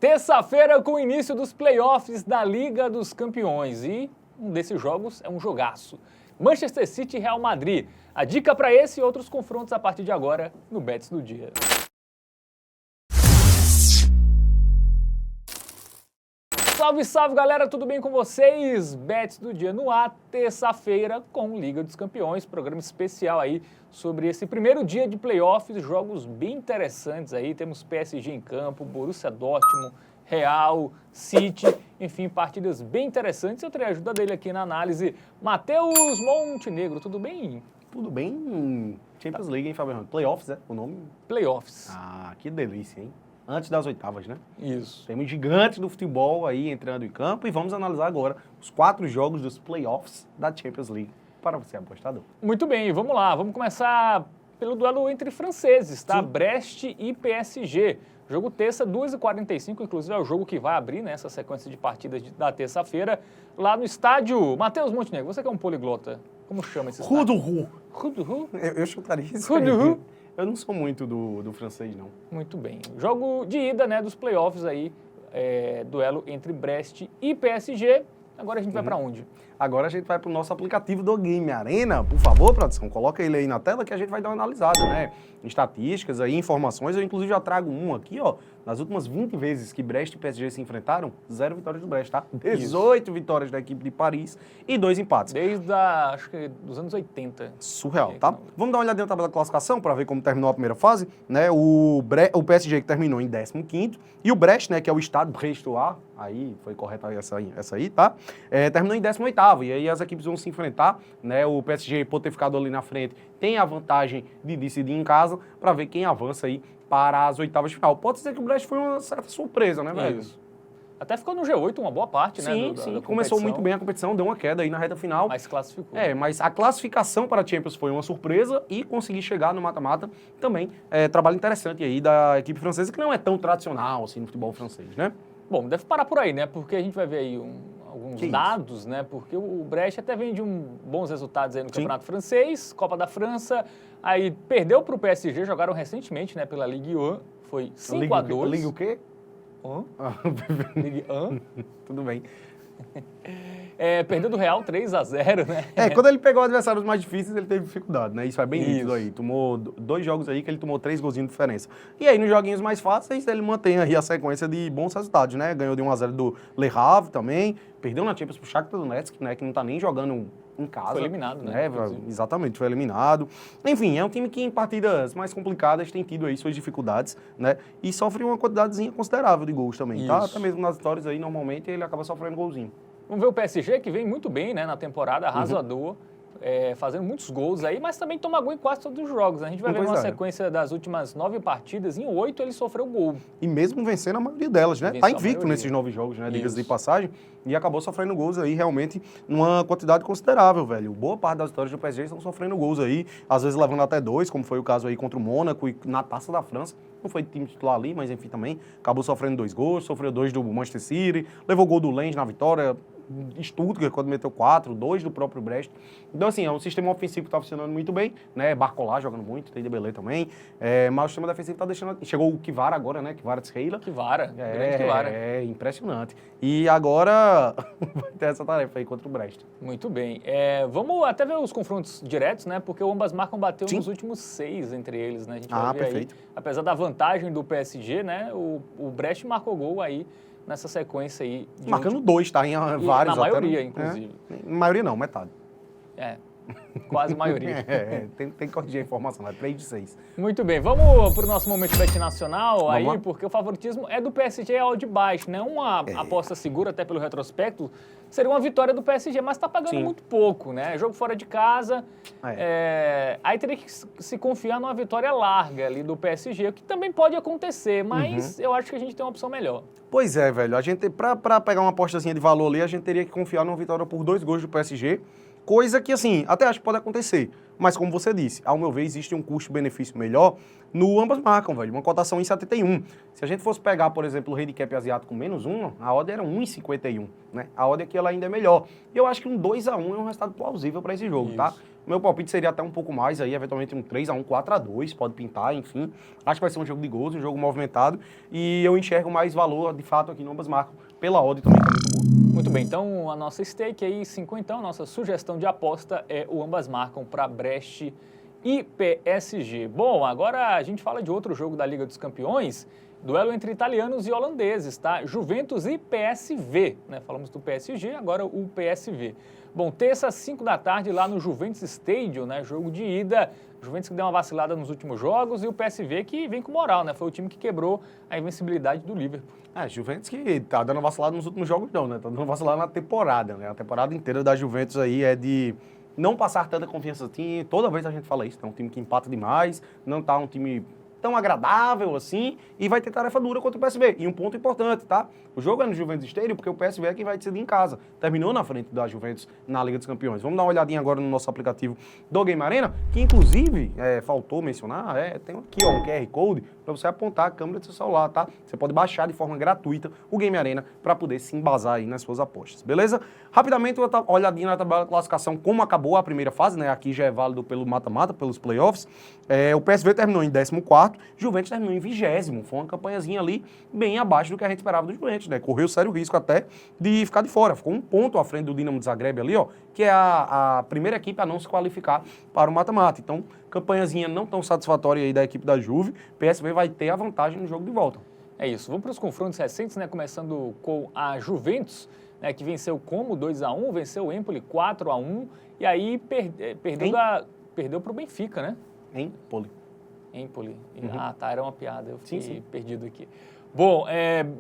Terça-feira com o início dos playoffs da Liga dos Campeões e um desses jogos é um jogaço. Manchester City e Real Madrid. A dica para esse e outros confrontos a partir de agora no Bets do Dia. Salve, salve galera, tudo bem com vocês? Bets do Dia no ar, terça-feira com Liga dos Campeões, programa especial aí sobre esse primeiro dia de playoffs, jogos bem interessantes aí, temos PSG em campo, Borussia Dortmund, Real, City, enfim, partidas bem interessantes. Eu terei a ajuda dele aqui na análise, Matheus Montenegro, tudo bem? Tudo bem, Champions League, hein, Fabiano? Playoffs, é o nome? Playoffs. Ah, que delícia, hein? Antes das oitavas, né? Isso. Temos gigantes do futebol aí entrando em campo e vamos analisar agora os 4 jogos dos playoffs da Champions League para você, apostador. Muito bem, vamos lá. Vamos começar pelo duelo entre franceses, tá? Sim. Brest e PSG. Jogo terça, 2h45, inclusive é o jogo que vai abrir, né, essa sequência de partidas da terça-feira, lá no estádio. Matheus Montenegro, você que é um poliglota, como chama esse estádio? Ruduhu. Ruduhu? Eu chutaria isso. Ruduhu? Eu não sou muito do francês, não. Muito bem. Jogo de ida, né, dos playoffs aí, duelo entre Brest e PSG. Agora a gente vai pra onde? Agora a gente vai para o nosso aplicativo do Game Arena. Por favor, produção, coloca ele aí na tela que a gente vai dar uma analisada, né? Estatísticas aí, informações. Eu, inclusive, já trago um aqui, ó. Nas últimas 20 vezes que Brest e PSG se enfrentaram, 0 vitórias do Brest, tá? 18 vitórias da equipe de Paris e 2 empates. Desde, acho que, dos anos 80. Surreal, tá? Vamos dar uma olhadinha na tabela de classificação para ver como terminou a primeira fase, né? O PSG que terminou em 15º e o Brest, né, que é o estado brestois, aí foi correta essa aí, tá? Terminou em 18º e aí as equipes vão se enfrentar, né? O PSG, por ter ficado ali na frente, tem a vantagem de decidir em casa para ver quem avança aí para as oitavas de final. Pode ser que o Brest foi uma certa surpresa, né, velho? Isso. Até ficou no G8 uma boa parte, né? Sim, começou muito bem a competição, deu uma queda aí na reta final. Mas classificou. Mas a classificação para a Champions foi uma surpresa e conseguir chegar no mata-mata também trabalho interessante aí da equipe francesa, que não é tão tradicional assim no futebol francês, né? Bom, deve parar por aí, né? Porque a gente vai ver aí alguns dados, né? Porque o Brest até vem de bons resultados aí no Campeonato Francês, Copa da França, aí perdeu para o PSG, jogaram recentemente, né? Pela Ligue 1, foi 5-2. Ligue o quê? Ligue 1. Tudo bem. Perdeu do Real 3-0, né? Quando ele pegou adversários mais difíceis, ele teve dificuldade, né? Isso é bem nítido aí. Tomou 2 jogos aí que ele tomou 3 golzinhos de diferença. E aí, nos joguinhos mais fáceis, ele mantém aí a sequência de bons resultados, né? Ganhou de 1-0 do Le Havre também, perdeu na Champions pro Shakhtar Donetsk, né? Que não tá nem jogando em casa. Foi eliminado, né? Exatamente, foi eliminado. Enfim, é um time que em partidas mais complicadas tem tido aí suas dificuldades, né? E sofre uma quantidadezinha considerável de gols também, tá? Até mesmo nas vitórias aí, normalmente, ele acaba sofrendo golzinho. Vamos ver o PSG, que vem muito bem, né, na temporada, arrasador, fazendo muitos gols aí, mas também toma gol em quase todos os jogos. A gente vai ver uma sequência das últimas 9 partidas, em 8 ele sofreu gol. E mesmo vencendo a maioria delas, né? Tá invicto nesses 9 jogos, né? Diga-se de passagem. E acabou sofrendo gols aí, realmente, numa quantidade considerável, velho. Boa parte das vitórias do PSG estão sofrendo gols aí, às vezes levando até 2, como foi o caso aí contra o Mônaco e na Taça da França. Não foi time titular ali, mas enfim também. Acabou sofrendo 2 gols, sofreu 2 do Manchester City, levou gol do Lens na vitória, Stuttgart, quando meteu 4, 2 do próprio Brest. Então, assim, é um sistema ofensivo que está funcionando muito bem, né? Barcola jogando muito, tem Dembélé também. Mas o sistema defensivo está deixando... Chegou o Kvara agora, né? Kvaratskhelia. Grande Kvara. Impressionante. E agora vai ter essa tarefa aí contra o Brest. Muito bem. Vamos até ver os confrontos diretos, né? Porque o ambas marcam bateu nos últimos 6 entre eles, né? A gente vai ver perfeito. Aí, apesar da vantagem do PSG, né? O Brest marcou gol aí nessa sequência aí. Marcando 2, tá? Em vários. Na maioria, inclusive. Maioria não, metade. Quase maioria. Tem que corrigir a informação, é 3 de 6. Muito bem, vamos para o nosso momento bet nacional aí, lá. porque o favoritismo é do PSG ao de baixo, né? Uma aposta segura, até pelo retrospecto, seria uma vitória do PSG, mas está pagando muito pouco, né? Jogo fora de casa, aí teria que se confiar numa vitória larga ali do PSG, o que também pode acontecer, mas eu acho que a gente tem uma opção melhor. Pois é, velho, a gente, pra pegar uma apostazinha de valor ali, a gente teria que confiar numa vitória por 2 gols do PSG, coisa que, assim, até acho que pode acontecer. Mas, como você disse, ao meu ver, existe um custo-benefício melhor no ambas marcam, velho. Uma cotação em 71. Se a gente fosse pegar, por exemplo, o handicap asiático com -1, a odd era 1,51, né? A odd aqui ela ainda é melhor. E eu acho que um 2-1 é um resultado plausível para esse jogo, tá? Meu palpite seria até um pouco mais aí, eventualmente um 3-1, 4-2, pode pintar, enfim. Acho que vai ser um jogo de gols, um jogo movimentado. E eu enxergo mais valor, de fato, aqui no ambas marcam, pela odd também, que é muito boa. Muito bem, então a nossa stake aí, 50, a nossa sugestão de aposta é o ambas marcam para Brest e PSG. Bom, agora a gente fala de outro jogo da Liga dos Campeões, duelo entre italianos e holandeses, tá? Juventus e PSV, né? Falamos do PSG, agora o PSV. Bom, terça, 5 da tarde, lá no Juventus Stadium, né? Jogo de ida. Juventus que deu uma vacilada nos últimos jogos e o PSV que vem com moral, né? Foi o time que quebrou a invencibilidade do Liverpool. Juventus que tá dando vacilada nos últimos jogos não, né? Tá dando vacilada na temporada, né? A temporada inteira da Juventus aí é de não passar tanta confiança assim. Toda vez a gente fala isso, é um time que empata demais, não tá um time tão agradável assim, e vai ter tarefa dura contra o PSV. E um ponto importante, tá? O jogo é no Juventus Stadium porque o PSV é quem vai decidir em casa. Terminou na frente da Juventus na Liga dos Campeões. Vamos dar uma olhadinha agora no nosso aplicativo do Game Arena, que inclusive, faltou mencionar, tem aqui ó, um QR Code para você apontar a câmera do seu celular, tá? Você pode baixar de forma gratuita o Game Arena para poder se embasar aí nas suas apostas, beleza? Rapidamente, uma olhadinha na tabela de classificação, como acabou a primeira fase, né? Aqui já é válido pelo mata-mata, pelos playoffs. O PSV terminou em 14º, Juventus terminou em 20º. Foi uma campanhazinha ali bem abaixo do que a gente esperava do Juventus, né? Correu sério risco até de ficar de fora. Ficou um ponto à frente do Dinamo de Zagreb ali, ó, que é a primeira equipe a não se qualificar para o mata-mata. Então, campanhazinha não tão satisfatória aí da equipe da Juve. PSV vai ter a vantagem no jogo de volta. É isso. Vamos para os confrontos recentes, né? Começando com a Juventus, né, que venceu Como 2-1, venceu o Empoli 4-1 e aí perdeu para o Benfica, né? Empoli. Ah, tá, era uma piada, eu fiquei perdido aqui. Bom,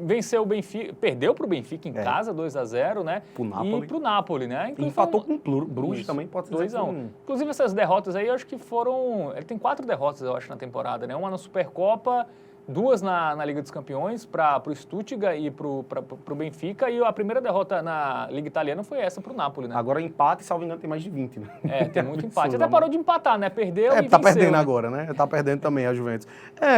venceu o Benfica, perdeu para o Benfica em casa, 2-0, né? E para o Napoli, né? Então, empatou com o Bruges também, pode ser 2-1. Inclusive, essas derrotas aí, eu acho que foram... Ele tem 4 derrotas, eu acho, na temporada, né? Uma na Supercopa, 2 na Liga dos Campeões, para o Stuttgart e para o Benfica, e a primeira derrota na Liga Italiana foi essa para o Napoli, né? Agora, empate, salvo engano, tem mais de 20, né? Tem muito empate. Até parou de empatar, né? Perdeu e tá venceu, perdendo, né? agora, né? Tá perdendo também a Juventus.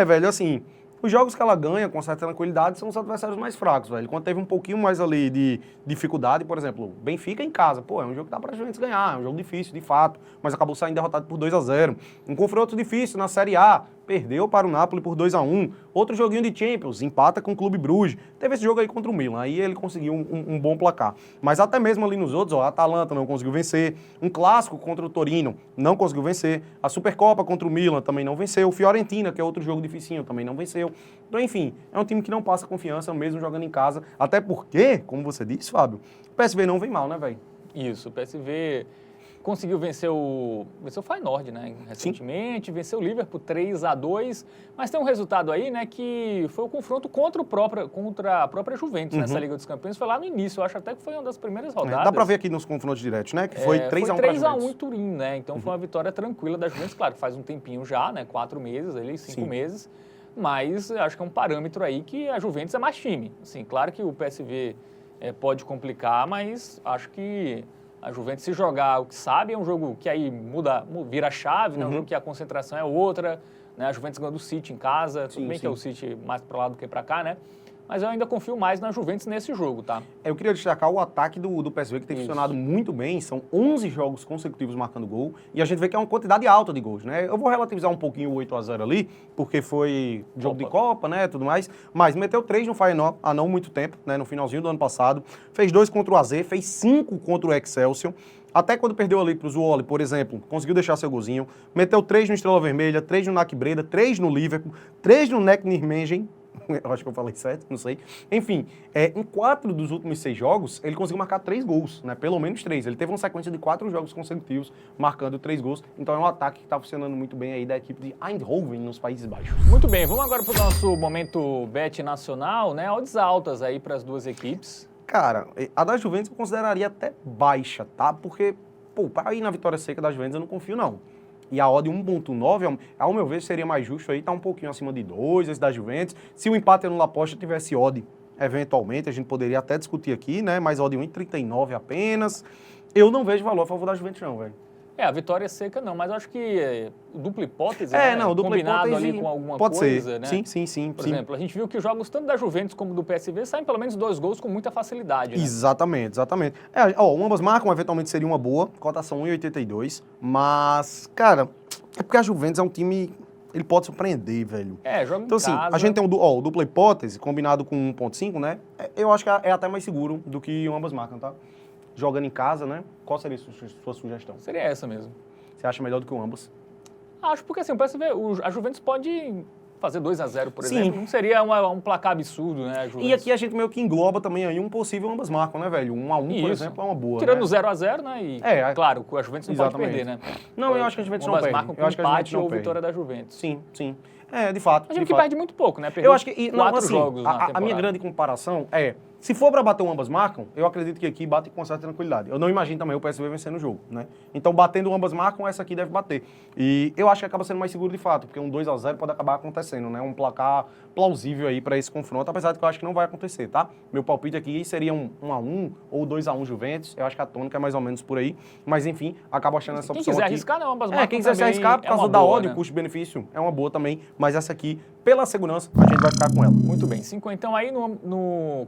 Velho, assim... Os jogos que ela ganha com certa tranquilidade são os adversários mais fracos, velho. Quando teve um pouquinho mais ali de dificuldade, por exemplo, Benfica em casa. Pô, é um jogo que dá pra Juventus ganhar, é um jogo difícil, de fato, mas acabou saindo derrotado por 2-0. Um confronto difícil na Série A, perdeu para o Napoli por 2-1. Outro joguinho de Champions, empata com o Clube Bruges. Teve esse jogo aí contra o Milan, aí ele conseguiu um bom placar. Mas até mesmo ali nos outros, ó, a Atalanta não conseguiu vencer. Um clássico contra o Torino, não conseguiu vencer. A Supercopa contra o Milan também não venceu. Fiorentina, que é outro jogo dificinho, também não venceu. Então, enfim, é um time que não passa confiança mesmo jogando em casa. Até porque, como você disse, Fábio, o PSV não vem mal, né, velho? Isso, o PSV conseguiu vencer o Feyenoord, né, recentemente, Sim. Venceu o Liverpool 3-2, mas tem um resultado aí, né, que foi o confronto contra a própria Juventus nessa Liga dos Campeões, foi lá no início, eu acho até que foi uma das primeiras rodadas. Dá pra ver aqui nos confrontos diretos, né, que foi 3-1 pra Juventus. 3-1 em Turim, né, então foi uma vitória tranquila da Juventus, claro, faz um tempinho já, né, 4 meses, ali, 5 meses, mas acho que é um parâmetro aí que a Juventus é mais time. Assim, claro que o PSV pode complicar, mas acho que a Juventus, se jogar o que sabe, é um jogo que aí vira a chave, né? Um jogo que a concentração é outra, né? A Juventus ganhou do City em casa, tudo bem que é o City mais para lá do que para cá, né? Mas eu ainda confio mais na Juventus nesse jogo, tá? Eu queria destacar o ataque do PSV, que tem funcionado muito bem. São 11 jogos consecutivos marcando gol. E a gente vê que é uma quantidade alta de gols, né? Eu vou relativizar um pouquinho o 8-0 ali, porque foi jogo de Copa, né, tudo mais. Mas meteu 3 no Feyenoord há não muito tempo, né, no finalzinho do ano passado. Fez 2 contra o AZ, fez 5 contra o Excelsior. Até quando perdeu ali para o Zwolle, por exemplo, conseguiu deixar seu golzinho. Meteu 3 no Estrela Vermelha, 3 no NAC Breda, 3 no Liverpool, 3 no NEC Nijmegen. Eu acho que eu falei certo, não sei. Enfim, em 4 dos últimos 6 jogos, ele conseguiu marcar 3 gols, né? Pelo menos 3. Ele teve uma sequência de 4 jogos consecutivos, marcando 3 gols. Então é um ataque que está funcionando muito bem aí da equipe de Eindhoven, nos Países Baixos. Muito bem, vamos agora para o nosso momento bet nacional, né? Odds altas aí para as duas equipes. Cara, a da Juventus eu consideraria até baixa, tá? Porque, para ir na vitória seca da Juventus eu não confio, não. E a odd 1.9, ao meu ver, seria mais justo aí, tá um pouquinho acima de 2, esse da Juventus. Se o empate no La Posta tivesse odd, eventualmente, a gente poderia até discutir aqui, né? Mas odd 1.39 apenas. Eu não vejo valor a favor da Juventus, não, velho. A vitória seca não, mas acho que o dupla hipótese, o dupla combinado hipótese ali com alguma pode coisa, ser. né? Sim. Por exemplo, a gente viu que os jogos tanto da Juventus como do PSV saem pelo menos 2 gols com muita facilidade, né? Exatamente. Ambas marcam, eventualmente seria uma boa, cotação 1,82, mas, cara, é porque a Juventus é um time, ele pode surpreender, velho. Joga então, em casa. Então, a gente tem o dupla hipótese, combinado com 1,5, né? Eu acho que é até mais seguro do que ambas marcam, tá? Jogando em casa, né? Qual seria a sua sugestão? Seria essa mesmo. Você acha melhor do que o ambos? Acho, porque assim, o PSV, a Juventus pode fazer 2-0, por exemplo. Não seria um placar absurdo, né, a Juventus? E aqui a gente meio que engloba também aí um possível ambas marcam, né, velho? 1-1, por exemplo, é uma boa, tirando né? 0-0, né? E, claro, a Juventus não pode perder, né? Não, eu acho que a Juventus não perde. Marcam com empate ou vitória da Juventus. Sim. De fato. A gente perde muito pouco, né? Perdeu eu acho que 4 jogos na temporada. A minha grande comparação se for para bater o ambas marcam, eu acredito que aqui bate com certa tranquilidade. Eu não imagino também o PSV vencendo o jogo, né? Então, batendo o ambas marcam, essa aqui deve bater. E eu acho que acaba sendo mais seguro de fato, porque um 2-0 pode acabar acontecendo, né? Um placar plausível aí para esse confronto, apesar de que eu acho que não vai acontecer, tá? Meu palpite aqui seria 1-1 ou 2-1 Juventus. Eu acho que a tônica é mais ou menos por aí. Mas, enfim, acabo achando essa opção Quem quiser aqui. arriscar, não, ambas marcam. Quem quiser se arriscar, por causa da odd, custo-benefício, é uma boa também. Mas essa aqui, pela segurança, a gente vai ficar com ela. Muito bem. 5 então aí no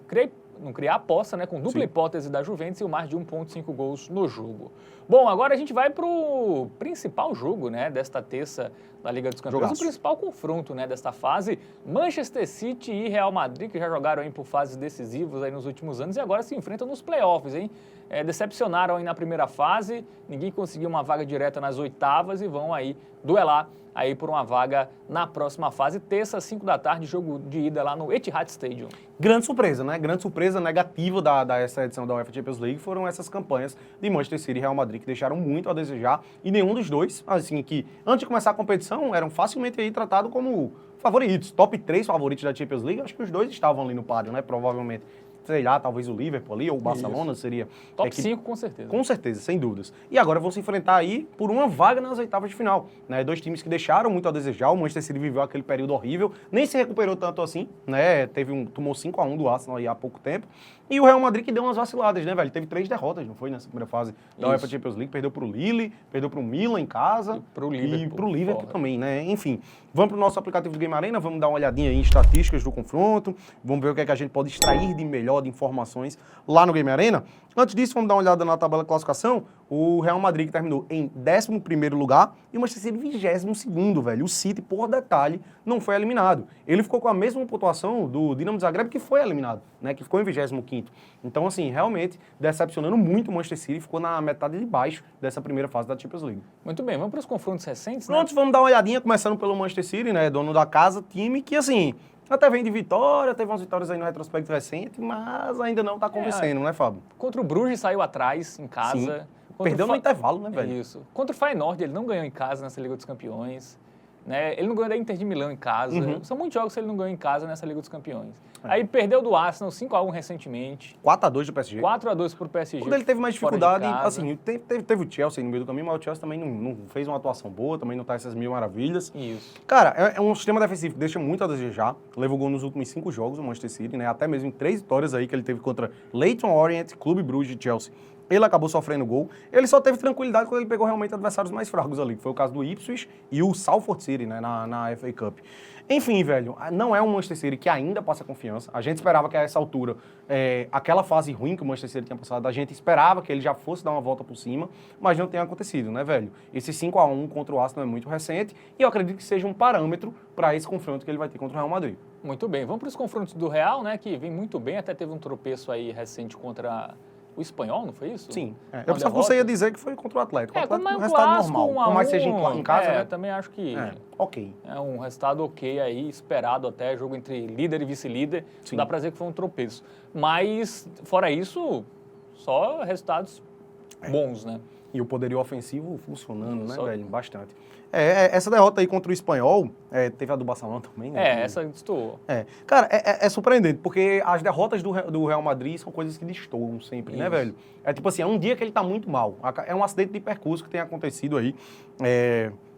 criar aposta, né, com dupla hipótese da Juventus e o mais de 1,5 gols no jogo. Bom, agora a gente vai para o principal jogo, né, desta terça da Liga dos Campeões, o principal confronto, né, desta fase, Manchester City e Real Madrid, que já jogaram aí por fases decisivas aí nos últimos anos e agora se enfrentam nos playoffs, hein? Decepcionaram aí na primeira fase, ninguém conseguiu uma vaga direta nas oitavas e vão aí duelar aí por uma vaga na próxima fase, terça, às 5 da tarde, jogo de ida lá no Etihad Stadium. Grande surpresa, né? Grande surpresa negativa dessa edição da UEFA Champions League foram essas campanhas de Manchester City e Real Madrid, que deixaram muito a desejar, e nenhum dos dois, assim, que antes de começar a competição, eram facilmente aí tratados como favoritos, top 3 favoritos da Champions League, acho que os dois estavam ali no páreo, né? Provavelmente. Sei lá, talvez o Liverpool ali, ou o Barcelona seria... Top 5, com certeza. Com certeza, sem dúvidas. E agora vão se enfrentar aí por uma vaga nas oitavas de final, né? Dois times que deixaram muito a desejar, o Manchester City viveu aquele período horrível, nem se recuperou tanto assim, né? Tomou 5-1 do Arsenal aí há pouco tempo. E o Real Madrid que deu umas vaciladas, né, velho? Teve 3 derrotas, não foi, nessa primeira fase da UEFA Champions League. Perdeu pro Lille, perdeu pro Milan em casa. E pro Liverpool também, né? Enfim, vamos pro nosso aplicativo do Game Arena, vamos dar uma olhadinha aí em estatísticas do confronto, vamos ver o que é que a gente pode extrair de melhor, de informações lá no Game Arena. Antes disso, vamos dar uma olhada na tabela de classificação. O Real Madrid que terminou em 11º lugar e o Manchester City 22º, velho. O City, por detalhe, não foi eliminado. Ele ficou com a mesma pontuação do Dinamo Zagreb, que foi eliminado, né? Que ficou em 25º. Então, assim, realmente, decepcionando muito o Manchester City, ficou na metade de baixo dessa primeira fase da Champions League. Muito bem, vamos para os confrontos recentes, né? Pronto, vamos dar uma olhadinha, começando pelo Manchester City, né? Dono da casa, time que, assim... Até vem de vitória, teve umas vitórias aí no retrospecto recente, mas ainda não tá convencendo, né, Fábio? Contra o Bruges saiu atrás, em casa. Perdeu no intervalo, né, velho? Isso. Contra o Feyenoord, ele não ganhou em casa nessa Liga dos Campeões. Né? Ele não ganhou da Inter de Milão em casa. São muitos jogos que ele não ganhou em casa nessa Liga dos Campeões. Aí perdeu do Arsenal, 5-1 recentemente. 4-2 do PSG. 4-2 pro PSG. Quando ele teve mais dificuldade, assim, teve o Chelsea no meio do caminho, mas o Chelsea também não fez uma atuação boa, também não tá essas mil maravilhas. Isso. Cara, é um sistema defensivo que deixa muito a desejar. Levou gol nos últimos 5 jogos, o Manchester City, né? Até mesmo em 3 vitórias aí que ele teve contra Leyton Orient, Clube Bruges e Chelsea. Ele acabou sofrendo gol. Ele só teve tranquilidade quando ele pegou realmente adversários mais fracos ali, que foi o caso do Ipswich e o Salford City, né, na FA Cup. Enfim, velho, não é um Manchester City que ainda passa confiança. A gente esperava que a essa altura, aquela fase ruim que o Manchester City tinha passado, a gente esperava que ele já fosse dar uma volta por cima, mas não tem acontecido, né, velho? Esse 5-1 contra o Arsenal é muito recente e eu acredito que seja um parâmetro para esse confronto que ele vai ter contra o Real Madrid. Muito bem, vamos para os confrontos do Real, né, que vem muito bem, até teve um tropeço aí recente contra... O Espanhol, não foi isso? Sim. Eu pensava que você ia dizer que foi contra o Atlético. O Atlético como é um resultado clássico, normal. Por mais seja em casa, né? Também acho que ok. É um resultado ok aí, esperado até, jogo entre líder e vice-líder. Não dá pra dizer que foi um tropeço. Mas, fora isso, só resultados bons, né? E o poderio ofensivo funcionando, né, velho? Bastante. Essa derrota aí contra o Espanhol, teve a do Barcelona também, né? Essa destoou. Cara, é surpreendente, porque as derrotas do Real Madrid são coisas que destoam sempre, né, velho? É tipo assim, é um dia que ele tá muito mal. É um acidente de percurso que tem acontecido aí.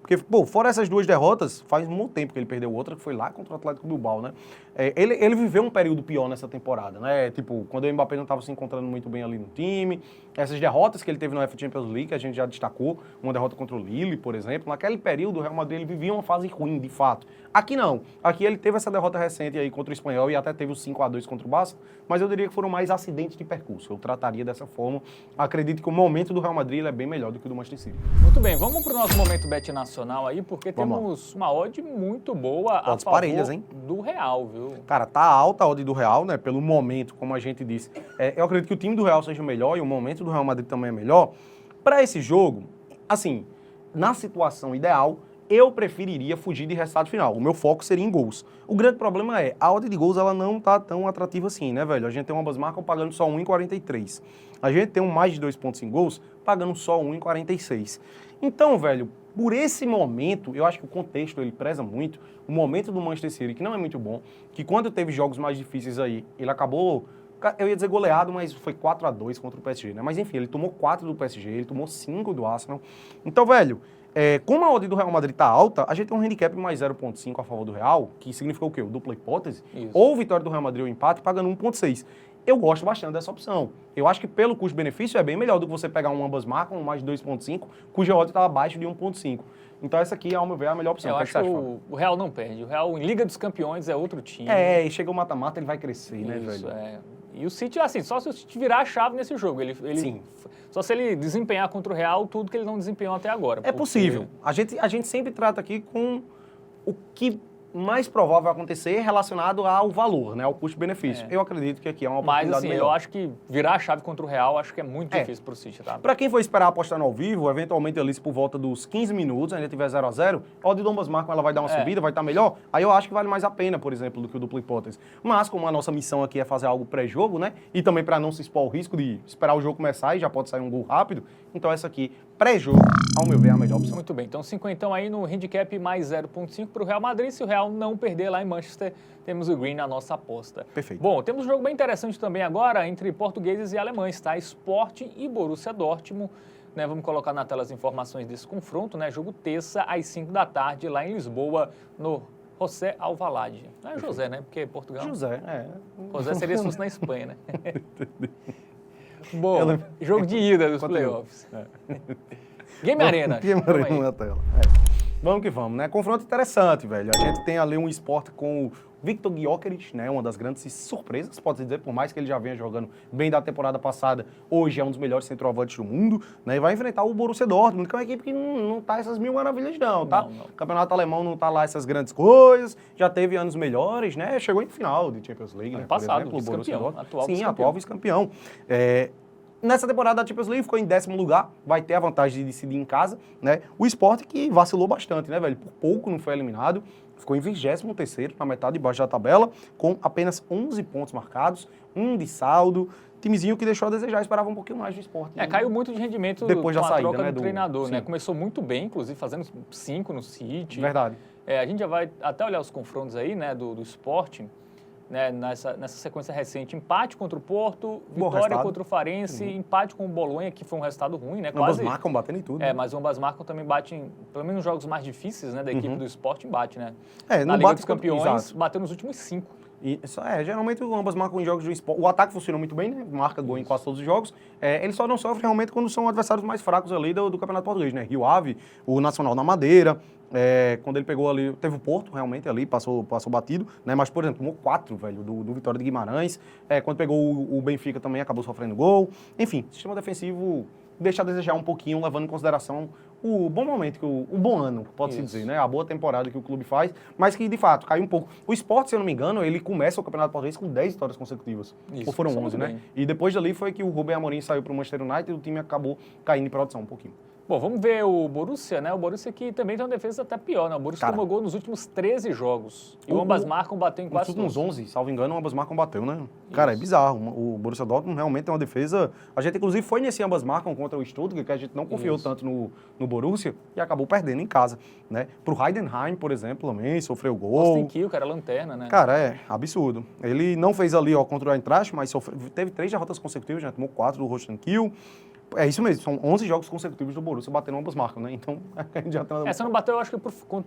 Porque, pô, fora essas 2 derrotas, faz muito tempo que ele perdeu outra, que foi lá contra o Atlético Bilbao, né? Ele viveu um período pior nessa temporada, né? Tipo, quando o Mbappé não estava se encontrando muito bem ali no time, essas derrotas que ele teve na UEFA Champions League, que a gente já destacou, uma derrota contra o Lille, por exemplo, naquele período o Real Madrid ele vivia uma fase ruim, de fato. Aqui não. Aqui ele teve essa derrota recente aí contra o Espanhol e até teve o 5-2 contra o Barça, mas eu diria que foram mais acidentes de percurso. Eu trataria dessa forma. Acredito que o momento do Real Madrid ele é bem melhor do que o do Manchester City. Muito bem, vamos para o nosso momento bet nacional aí, porque temos uma odd muito boa a favor parelhas, hein? do Real, viu? Cara, tá alta a odd do Real, né? Pelo momento, como a gente disse. Eu acredito que o time do Real seja o melhor e o momento do Real Madrid também é melhor. Para esse jogo, assim, na situação ideal, eu preferiria fugir de resultado final. O meu foco seria em gols. O grande problema é, a odd de gols ela não tá tão atrativa assim, né, velho? A gente tem uma Ambasmarca pagando só 1,43. A gente tem um mais de 2 pontos em gols pagando só 1,46. Então, velho, por esse momento, eu acho que o contexto ele preza muito. O momento do Manchester City, que não é muito bom, que quando teve jogos mais difíceis aí, ele acabou, eu ia dizer goleado, mas foi 4-2 contra o PSG, né? Mas enfim, ele tomou 4 do PSG, ele tomou 5 do Arsenal. Então, velho, como a odd do Real Madrid tá alta, a gente tem um handicap mais 0,5 a favor do Real, que significou o quê? O dupla hipótese, Isso. Ou vitória do Real Madrid ou empate, pagando 1,6. Eu gosto bastante dessa opção. Eu acho que pelo custo-benefício é bem melhor do que você pegar um ambas marcam, um mais de 2,5, cuja odd está abaixo de 1,5. Então essa aqui, ao meu ver, é a melhor opção. Eu acho que o Real não perde. O Real em Liga dos Campeões é outro time. E chega o mata-mata, ele vai crescer, Isso, né, velho? E o City, assim, só se o City virar a chave nesse jogo. Sim. Só se ele desempenhar contra o Real tudo que ele não desempenhou até agora. É possível. A gente sempre trata aqui com o que mais provável vai acontecer relacionado ao valor, né, ao custo-benefício. Eu acredito que aqui é uma oportunidade Mas, assim, melhor. eu acho que virar a chave contra o Real, acho que é muito difícil pro City, tá? Para quem for esperar apostar no ao vivo, eventualmente ali se por volta dos 15 minutos, ainda tiver 0-0, a odd do ambas marcam, ela vai dar uma subida, vai estar melhor, aí eu acho que vale mais a pena, por exemplo, do que o dupla hipótese. Mas como a nossa missão aqui é fazer algo pré-jogo, né, e também para não se expor ao risco de esperar o jogo começar e já pode sair um gol rápido, então essa aqui, pré-jogo, ao meu ver, é a melhor opção. Muito bem, então 50 aí no handicap mais 0,5 para o Real Madrid. Se o Real não perder lá em Manchester, temos o green na nossa aposta. Perfeito. Bom, temos um jogo bem interessante também agora entre portugueses e alemães, tá? Sporting e Borussia Dortmund. Né, vamos colocar na tela as informações desse confronto, né? Jogo terça às 5 da tarde lá em Lisboa, no José Alvalade. Não é José, né? Porque é Portugal. José, José seria se fosse na Espanha, né? Bom, jogo de ida dos playoffs. Game Arena. Game Arena na tela. Vamos que vamos, né? Confronto interessante, velho. A gente tem ali um esporte com o Viktor Gyökeres, né? Uma das grandes surpresas, pode-se dizer, por mais que ele já venha jogando bem da temporada passada, hoje é um dos melhores centroavantes do mundo, né? E vai enfrentar o Borussia Dortmund, que é uma equipe que não tá essas mil maravilhas não, tá? Não. O campeonato alemão não tá lá essas grandes coisas, já teve anos melhores, né? Chegou em final de Champions League, né? Passado, por exemplo, o Borussia Dortmund. atual Sim, vice-campeão. atual vice-campeão. Nessa temporada da Champions League ficou em 10º lugar, vai ter a vantagem de decidir em casa, né? O Sport que vacilou bastante, né, velho? Por pouco não foi eliminado, ficou em 23º, na metade de baixo da tabela, com apenas 11 pontos marcados, 1 de saldo. Timezinho que deixou a desejar, esperava um pouquinho mais do Sport. Caiu muito de rendimento depois com da a saída, troca né, do treinador, sim. né? Começou muito bem, inclusive fazendo 5 no City. Verdade. A gente já vai até olhar os confrontos aí, né, do Sporting. Né, nessa sequência recente, empate contra o Porto, vitória contra o Farense, empate com o Bolonha, que foi um resultado ruim, né? Ambas marcam batendo em tudo. Mas o ambas marcam também bate, pelo menos nos jogos mais difíceis, né, da equipe do Sporting, bate, né? Não Na Liga bate dos Campeões, bateu nos últimos 5. Geralmente ambas marcam em jogos do Sport. O ataque funciona muito bem, né? Marca gol em quase todos os jogos. Ele só não sofre realmente quando são adversários mais fracos ali do Campeonato Português, né? Rio Ave, o Nacional da Madeira. Quando ele pegou ali, teve o Porto realmente ali, passou batido, né? Mas, por exemplo, tomou 4, velho, do Vitória de Guimarães. Quando pegou o Benfica também acabou sofrendo gol. Enfim, sistema defensivo deixa a desejar um pouquinho, levando em consideração o bom momento, o bom ano, pode-se dizer, né? A boa temporada que o clube faz, mas que, de fato, caiu um pouco. O Sport, se eu não me engano, ele começa o Campeonato Português com 10 vitórias consecutivas. Ou foram 11, né? E depois dali foi que o Rubem Amorim saiu para o Manchester United e o time acabou caindo em produção um pouquinho. Bom, vamos ver o Borussia, né? O Borussia que também tem uma defesa até pior, né? O Borussia tomou gol nos últimos 13 jogos. E o ambas marcam bateu em quase todos. Nos últimos 11, salvo engano, o ambas marcam bateu, né? Isso. Cara, é bizarro. O Borussia Dortmund realmente tem uma defesa... A gente, inclusive, foi nesse ambas marcam contra o Stuttgart, que a gente não confiou tanto no Borussia, e acabou perdendo em casa, né? Pro Heidenheim, por exemplo, também sofreu gol. Austin Kiel, que era lanterna, né? Cara, absurdo. Ele não fez ali, contra o Eintracht, mas teve 3 derrotas consecutivas, já tomou 4 do Holstein Kiel. É isso mesmo, são 11 jogos consecutivos do Borussia batendo ambas marcas, né? Então, a gente já tá... Você não bateu, eu acho que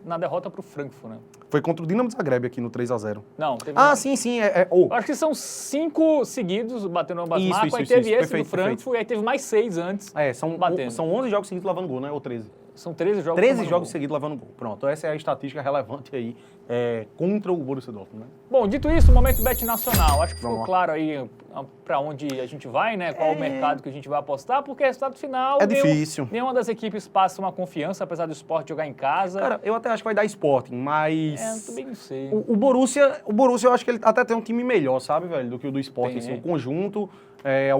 na derrota pro Frankfurt, né? Foi contra o Dinamo Zagreb aqui no 3-0. Não, teve... sim. Eu acho que são 5 seguidos batendo ambas marcas, aí teve esse do Frankfurt, e aí teve mais 6 antes são 11 jogos seguidos levando gol, né? Ou 13? São 13 jogos 13 jogos seguidos levando gol. Pronto, essa é a estatística relevante aí contra o Borussia Dortmund, né? Bom, dito isso, o momento Bet Nacional. Acho que ficou claro aí para onde a gente vai, né? Qual o mercado que a gente vai apostar, porque resultado final... É difícil. Nenhuma das equipes passa uma confiança, apesar do Sport jogar em casa. Cara, eu até acho que vai dar Sporting, mas... também não sei. O Borussia, eu acho que ele até tem um time melhor, sabe, velho? Do que o do Sporting, assim, o conjunto.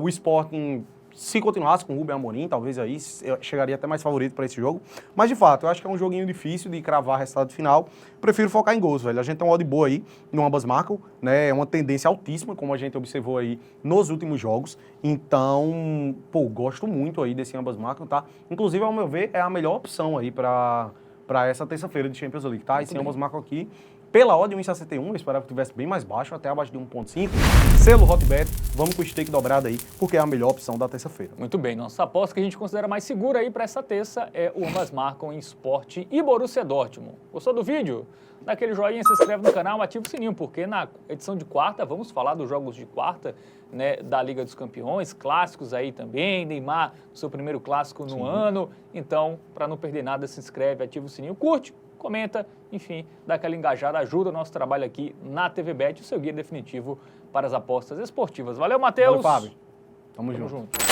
O Sporting... Se continuasse com o Rubem Amorim, talvez aí eu chegaria até mais favorito para esse jogo. Mas, de fato, eu acho que é um joguinho difícil de cravar resultado final. Prefiro focar em gols, velho. A gente tem uma odd boa aí, no ambas marcam, né? É uma tendência altíssima, como a gente observou aí nos últimos jogos. Então, gosto muito aí desse ambas marcam, tá? Inclusive, ao meu ver, é a melhor opção aí para essa terça-feira de Champions League, tá? Esse ambas marcam aqui. Pela odd 1,61, eu esperava que tivesse bem mais baixo, até abaixo de 1,5. Selo Hotbet, vamos com o stake dobrado aí, porque é a melhor opção da terça-feira. Muito bem, nossa aposta que a gente considera mais segura aí para essa terça é o ambas marcam em Sport e Borussia Dortmund. Gostou do vídeo? Dá aquele joinha, se inscreve no canal, ativa o sininho, porque na edição de quarta vamos falar dos jogos de quarta, né, da Liga dos Campeões, clássicos aí também, Neymar, seu primeiro clássico no ano. Então, para não perder nada, se inscreve, ativa o sininho, curte, comenta, enfim, dá aquela engajada, ajuda o nosso trabalho aqui na TV Bet, o seu guia definitivo para as apostas esportivas. Valeu, Matheus! Valeu, Fábio. Tamo junto.